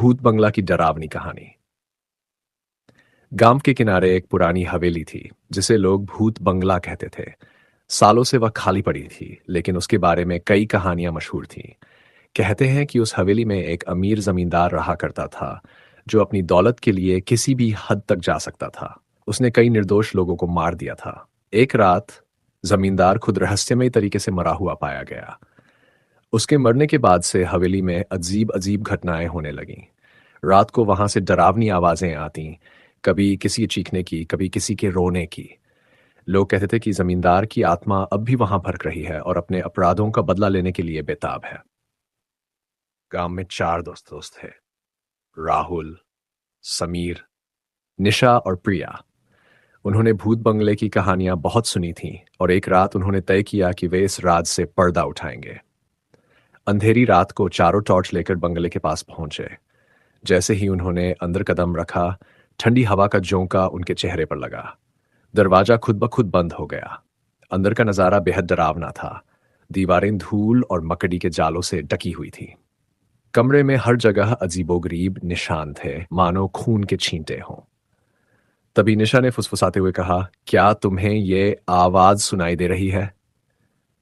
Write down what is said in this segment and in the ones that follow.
भूत बंगला की डरावनी कहानी। गांव के किनारे एक पुरानी हवेली थी जिसे लोग भूत बंगला कहते थे। सालों से वह खाली पड़ी थी, लेकिन उसके बारे में कई कहानियां मशहूर थीं। कहते हैं कि उस हवेली में एक अमीर जमींदार रहा करता था जो अपनी दौलत के लिए किसी भी हद तक जा सकता था। उसने कई निर्दोष लोगों को मार दिया था। एक रात जमींदार खुद रहस्यमय तरीके से मरा हुआ पाया गया। उसके मरने के बाद से हवेली में अजीब अजीब घटनाएं होने लगीं। रात को वहां से डरावनी आवाजें आती, कभी किसी के चीखने की, कभी किसी के रोने की। लोग कहते थे कि जमींदार की आत्मा अब भी वहां भटक रही है और अपने अपराधों का बदला लेने के लिए बेताब है। गांव में चार दोस्त थे, राहुल, समीर, निशा और प्रिया। उन्होंने भूत बंगले की कहानियां बहुत सुनी थीं और एक रात उन्होंने तय किया कि वे इस राज से पर्दा उठाएंगे। अंधेरी रात को चारों टॉर्च लेकर बंगले के पास पहुंचे। जैसे ही उन्होंने अंदर कदम रखा, ठंडी हवा का झोंका उनके चेहरे पर लगा। दरवाजा खुद ब खुद बंद हो गया। अंदर का नजारा बेहद डरावना था। दीवारें धूल और मकड़ी के जालों से ढकी हुई थी। कमरे में हर जगह अजीबोगरीब निशान थे, मानो खून के छींटे हों। तभी निशा ने फुसफुसाते हुए कहा, क्या तुम्हें ये आवाज सुनाई दे रही है?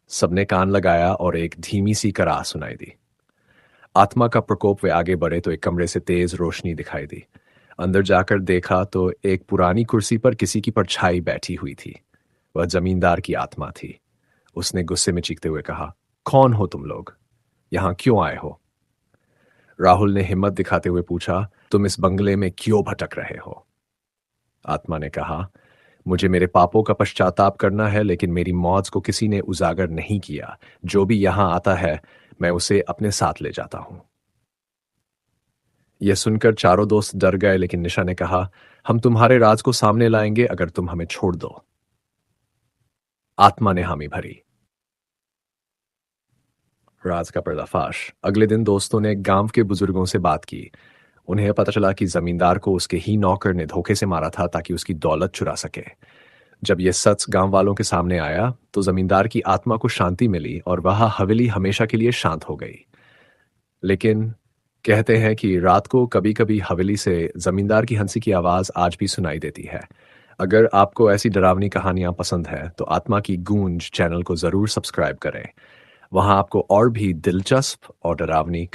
सबने कान लगाया और एक धीमी सी कराह सुनाई दी। आत्मा का प्रकोप। वे आगे बढ़े तो एक कमरे से तेज रोशनी दिखाई दी। अंदर जाकर देखा तो एक पुरानी कुर्सी पर किसी की परछाई बैठी हुई थी। वह जमींदार की आत्मा थी। उसने गुस्से में चीखते हुए कहा, कौन हो तुम लोग? यहां क्यों आए हो? राहुल ने हिम्मत दिखाते हुए पूछा, तुम इस बंगले में क्यों भटक रहे हो? आत्मा ने कहा, मुझे मेरे पापों का पश्चाताप करना है, लेकिन मेरी मौत को किसी ने उजागर नहीं किया। जो भी यहां आता है, मैं उसे अपने साथ ले जाता हूं। यह सुनकर चारों दोस्त डर गए, लेकिन निशा ने कहा, हम तुम्हारे राज को सामने लाएंगे अगर तुम हमें छोड़ दो। आत्मा ने हामी भरी। राज का पर्दाफाश। अगले दिन दोस्तों ने गांव के बुजुर्गों से बात की। उन्हें पता चला कि जमींदार को उसके ही नौकर ने धोखे से मारा था ताकि उसकी दौलत चुरा सके। जब यह सच गांव वालों के सामने आया तो जमींदार की आत्मा को शांति मिली और वह हवेली हमेशा के लिए शांत हो गई। लेकिन कहते हैं कि रात को कभी कभी हवेली से जमींदार की हंसी की आवाज आज भी सुनाई देती है। अगर आपको ऐसी डरावनी कहानियां पसंद है तो आत्मा की गूंज चैनल को जरूर सब्सक्राइब करें। वहां आपको और भी दिलचस्प और डरावनी